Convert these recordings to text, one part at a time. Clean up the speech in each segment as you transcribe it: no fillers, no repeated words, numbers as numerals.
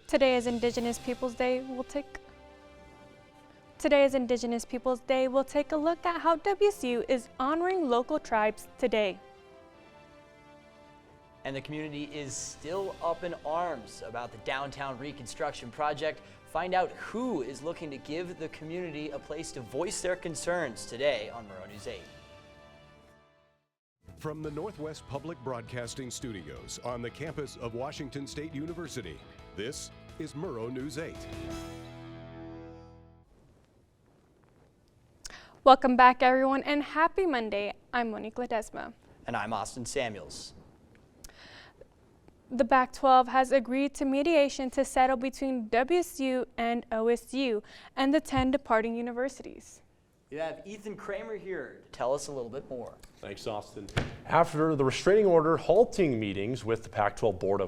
Today is Indigenous Peoples Day. Today is Indigenous Peoples Day. We'll take a look at how WSU is honoring local tribes today. And the community is still up in arms about the downtown reconstruction project. Find out who is looking to give the community a place to voice their concerns today on Murrow News 8. From the Northwest Public Broadcasting Studios on the campus of Washington State University, this is Murrow News 8. Welcome back, everyone, and happy Monday. I'm Monique Ledesma. And I'm Austin Samuels. The Pac-12 has agreed to mediation to settle between WSU and OSU and the 10 departing universities. You have Ethan Kramer here to tell us a little bit more. Thanks, Austin. After the restraining order halting meetings with the Pac-12 board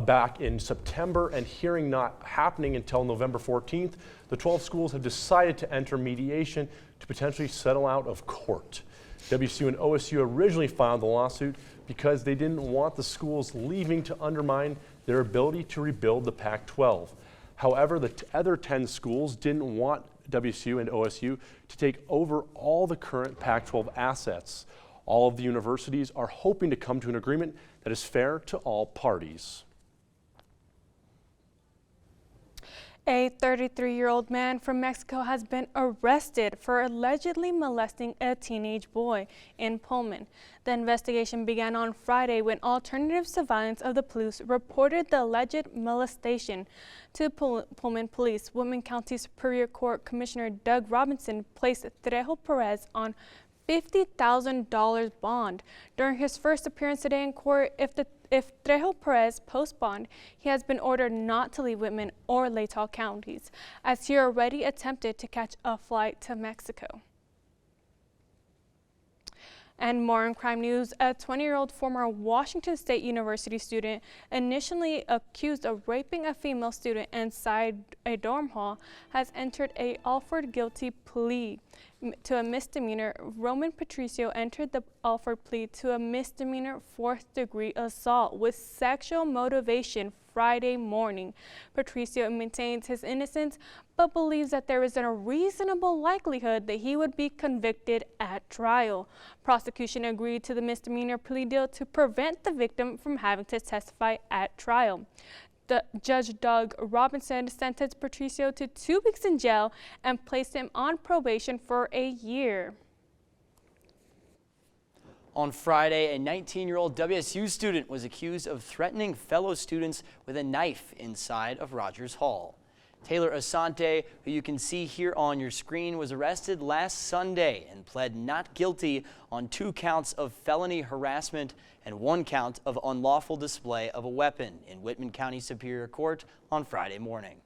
back in September and hearing not happening until November 14th, the 12 schools have decided to enter mediation to potentially settle out of court. WSU and OSU originally filed the lawsuit because they didn't want the schools leaving to undermine their ability to rebuild the Pac-12. However, the other 10 schools didn't want WSU and OSU to take over all the current Pac-12 assets. All of the universities are hoping to come to an agreement that is fair to all parties. A 33-year-old man from Mexico has been arrested for allegedly molesting a teenage boy in Pullman. The investigation began on Friday when alternative surveillance of the police reported the alleged molestation to Pullman police. Whitman County Superior Court Commissioner Doug Robinson placed Trejo Perez on $50,000 bond. During his first appearance today in court, if Trejo Perez posts bond, he has been ordered not to leave Whitman or Latah counties, as he already attempted to catch a flight to Mexico. And more in crime news, a 20-year-old former Washington State University student initially accused of raping a female student inside a dorm hall has entered a offered guilty plea to a misdemeanor. Roman Patricio entered the offered plea to a misdemeanor 4th-degree assault with sexual motivation Friday morning. Patricio maintains his innocence but believes that there is a reasonable likelihood that he would be convicted at trial. Prosecution agreed to the misdemeanor plea deal to prevent the victim from having to testify at trial. Judge Doug Robinson sentenced Patricio to 2 weeks in jail and placed him on probation for a year. On Friday, a 19-year-old WSU student was accused of threatening fellow students with a knife inside of Rogers Hall. Taylor Asante, who you can see here on your screen, was arrested last Sunday and pled not guilty on 2 counts of felony harassment and 1 count of unlawful display of a weapon in Whitman County Superior Court on Friday morning.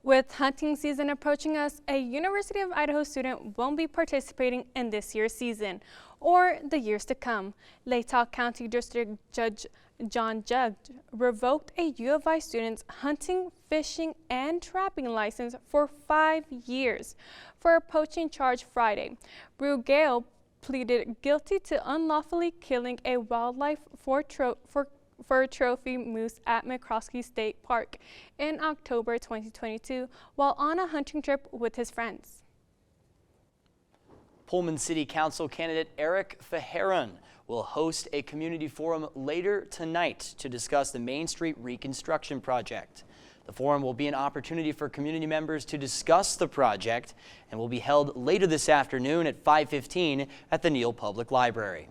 With hunting season approaching us, a University of Idaho student won't be participating in this year's season or the years to come. Latah County District Judge John Judge revoked a U of I student's hunting, fishing, and trapping license for 5 years for a poaching charge Friday. Brugale pleaded guilty to unlawfully killing a wildlife for trophy moose at McCroskey State Park in October 2022 while on a hunting trip with his friends. Pullman City Council candidate Eric Fajaran will host a community forum later tonight to discuss the Main Street reconstruction project. The forum will be an opportunity for community members to discuss the project and will be held later this afternoon at 5:15 at the Neal Public Library.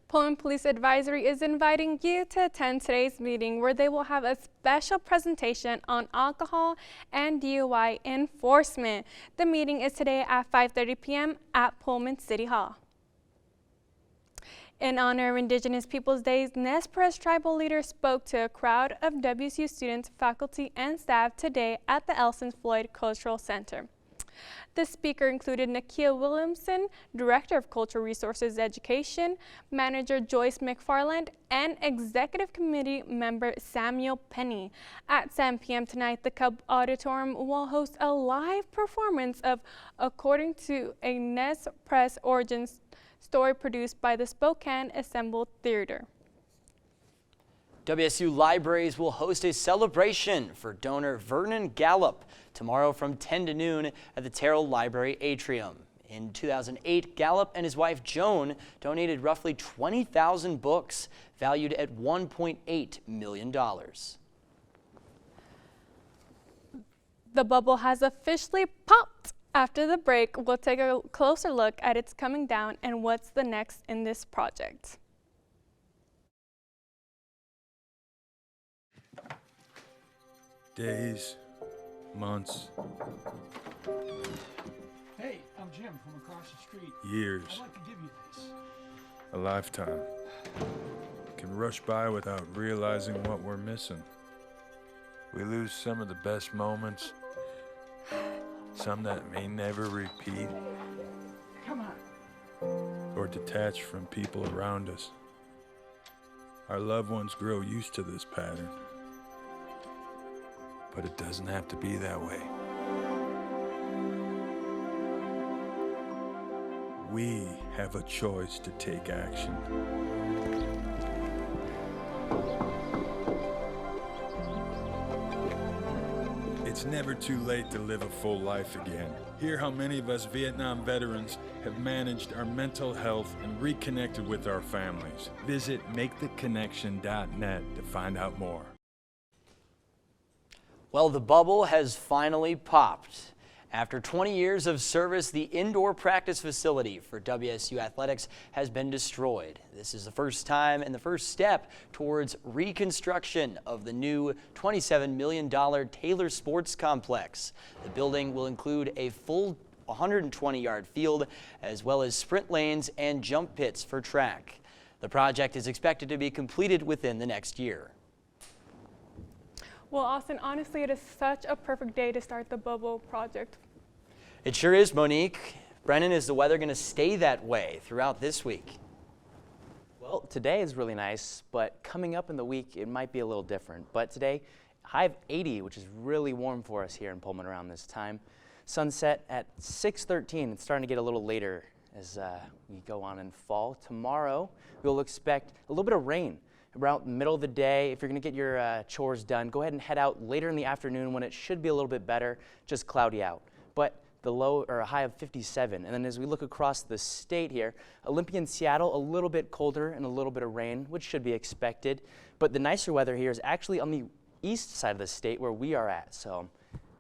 Pullman Police Advisory is inviting you to attend today's meeting where they will have a special presentation on alcohol and DUI enforcement. The meeting is today at 5:30 p.m. at Pullman City Hall. In honor of Indigenous Peoples Day, Nez Perce tribal leaders spoke to a crowd of WSU students, faculty, and staff today at the Elson Floyd Cultural Center. The speaker included Nakia Williamson, Director of Cultural Resources Education, Manager Joyce McFarland, and Executive Committee member Samuel Penny. At 7 p.m. tonight, the Cub Auditorium will host a live performance of According to a Nez Perce Origins story produced by the Spokane Assembled Theater. WSU Libraries will host a celebration for donor Vernon Gallup tomorrow from 10 to noon at the Terrell Library Atrium. In 2008, Gallup and his wife Joan donated roughly 20,000 books valued at $1.8 million. The bubble has officially popped. After the break, we'll take a closer look at its coming down and what's the next in this project. Days, months, Hey, I'm Jim from across the street. years, I'd like to give you this. a lifetime can rush by without realizing what we're missing. We lose some of the best moments, some that may never repeat, Come on. or detach from people around us. Our loved ones grow used to this pattern, but it doesn't have to be that way. We have a choice to take action. It's never too late to live a full life again. Hear how many of us Vietnam veterans have managed our mental health and reconnected with our families. Visit maketheconnection.net to find out more. Well, the bubble has finally popped. After 20 years of service, the indoor practice facility for WSU athletics has been destroyed. This is the first time and the first step towards reconstruction of the new $27 million Taylor Sports Complex. The building will include a full 120-yard field, as well as sprint lanes and jump pits for track. The project is expected to be completed within the next year. Well, Austin, honestly, it is such a perfect day to start the bubble project. It sure is, Monique. Brennan, is the weather going to stay that way throughout this week? Well, today is really nice, but coming up in the week, it might be a little different. But today, high of 80, which is really warm for us here in Pullman around this time. Sunset at 6:13. It's starting to get a little later as we go on in fall. Tomorrow, we'll expect a little bit of rain around the middle of the day. If you're going to get your chores done, go ahead and head out later in the afternoon when it should be a little bit better, just cloudy out. But the low or a high of 57. And then as we look across the state here, Olympia and Seattle, a little bit colder and a little bit of rain, which should be expected. But the nicer weather here is actually on the east side of the state where we are at. So I'm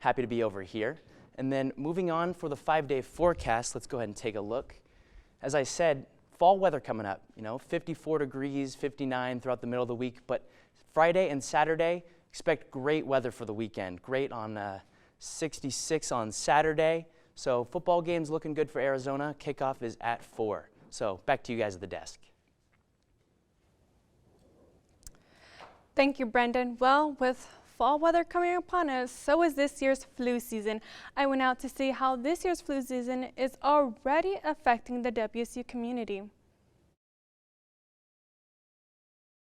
happy to be over here. And then moving on for the 5-day forecast, let's go ahead and take a look. As I said, fall weather coming up, 54 degrees, 59 throughout the middle of the week. But Friday and Saturday, expect great weather for the weekend. Great on 66 on Saturday. So football game's looking good for Arizona. Kickoff is at 4. So back to you guys at the desk. Thank you, Brendan. Well, with fall weather coming upon us, so is this year's flu season. I went out to see how this year's flu season is already affecting the WSU community.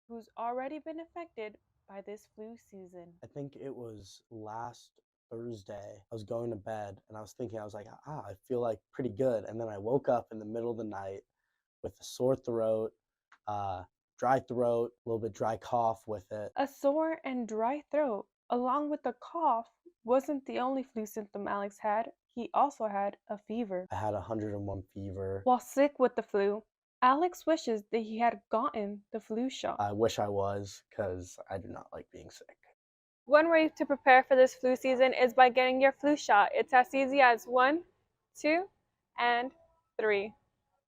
Who's already been affected by this flu season? I think it was last Thursday. I was going to bed and I was thinking, I feel like pretty good. And then I woke up in the middle of the night with a sore throat, dry throat, a little bit dry cough with it. A sore and dry throat, along with the cough, wasn't the only flu symptom Alex had. He also had a fever. I had 101 fever. While sick with the flu, Alex wishes that he had gotten the flu shot. I wish I was, because I do not like being sick. One way to prepare for this flu season is by getting your flu shot. It's as easy as 1, 2, and 3.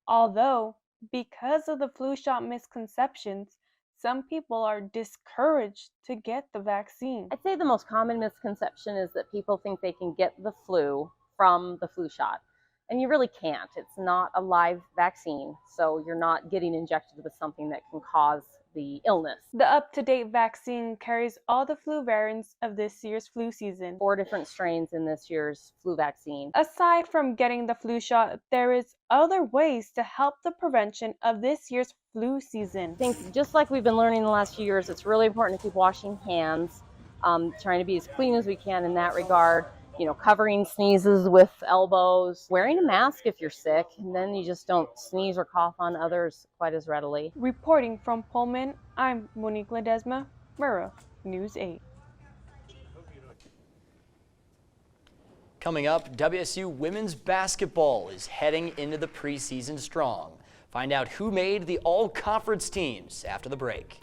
Although, because of the flu shot misconceptions, some people are discouraged to get the vaccine. I'd say the most common misconception is that people think they can get the flu from the flu shot. And you really can't. It's not a live vaccine, so you're not getting injected with something that can cause the illness. The up-to-date vaccine carries all the flu variants of this year's flu season. 4 different strains in this year's flu vaccine. Aside from getting the flu shot, there is other ways to help the prevention of this year's flu season. I think just like we've been learning the last few years, it's really important to keep washing hands, trying to be as clean as we can in that regard. Covering sneezes with elbows, wearing a mask if you're sick, and then you just don't sneeze or cough on others quite as readily. Reporting from Pullman, I'm Monique Ledesma Murrow, News 8. Coming up, WSU women's basketball is heading into the preseason strong. Find out who made the all-conference teams after the break.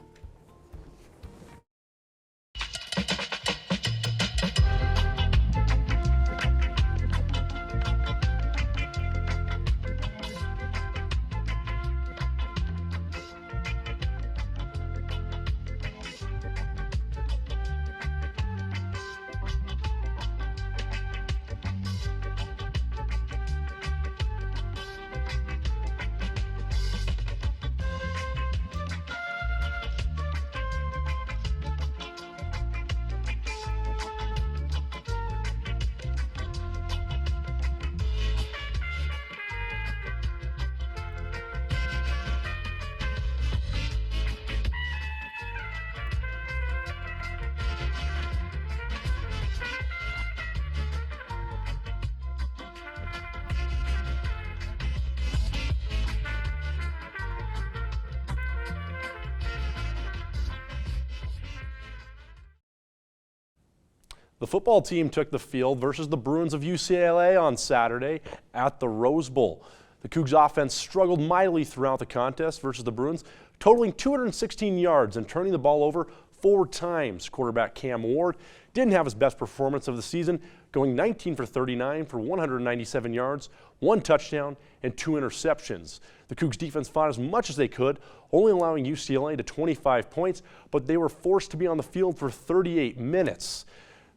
The football team took the field versus the Bruins of UCLA on Saturday at the Rose Bowl. The Cougs offense struggled mightily throughout the contest versus the Bruins, totaling 216 yards and turning the ball over 4 times. Quarterback Cam Ward didn't have his best performance of the season, going 19 for 39 for 197 yards, 1 touchdown, and 2 interceptions. The Cougs defense fought as much as they could, only allowing UCLA to 25 points, but they were forced to be on the field for 38 minutes.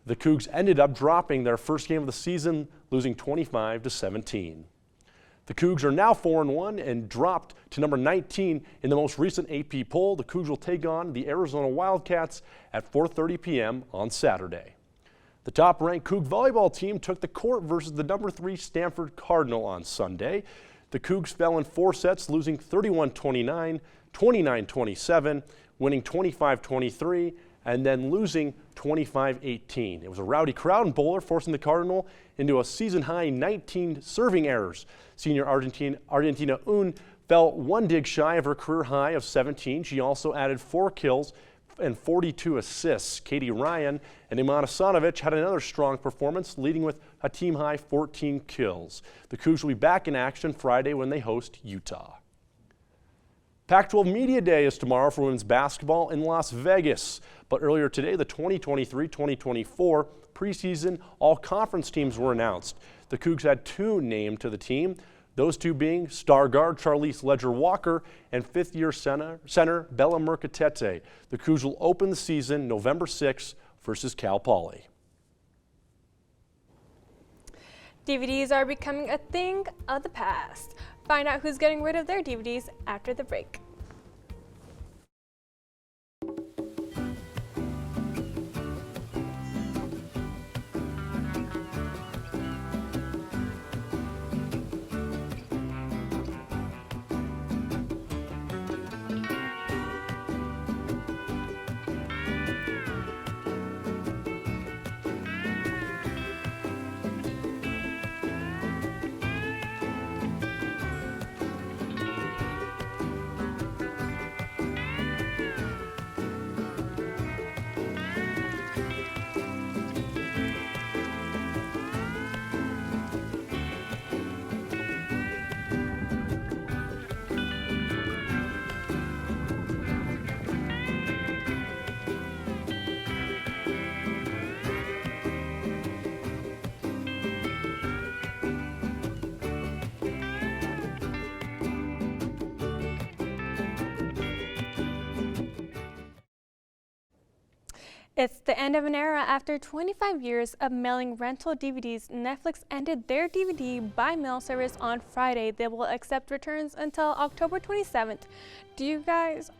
The Cougs ended up dropping their first game of the season, losing 25-17. The Cougs are now 4-1 and dropped to number 19 in the most recent AP poll. The Cougs will take on the Arizona Wildcats at 4:30 p.m. on Saturday. The top-ranked Coug volleyball team took the court versus the number 3 Stanford Cardinal on Sunday. The Cougs fell in 4 sets, losing 31-29, 29-27, winning 25-23, and then losing 25-18. It was a rowdy crowd in Boulder, forcing the Cardinal into a season-high 19 serving errors. Senior Argentina Un fell 1 dig shy of her career high of 17. She also added 4 kills and 42 assists. Katie Ryan and Imana Sanovic had another strong performance, leading with a team-high 14 kills. The Cougs will be back in action Friday when they host Utah. Pac-12 Media Day is tomorrow for women's basketball in Las Vegas. But earlier today, the 2023-2024 preseason all-conference teams were announced. The Cougs had 2 named to the team, those 2 being star guard Charlize Ledger-Walker and 5th-year center Bella Mercatete. The Cougs will open the season November 6th versus Cal Poly. DVDs are becoming a thing of the past. Find out who's getting rid of their DVDs after the break. It's the end of an era. After 25 years of mailing rental DVDs, Netflix ended their DVD by mail service on Friday. They will accept returns until October 27th. Do you guys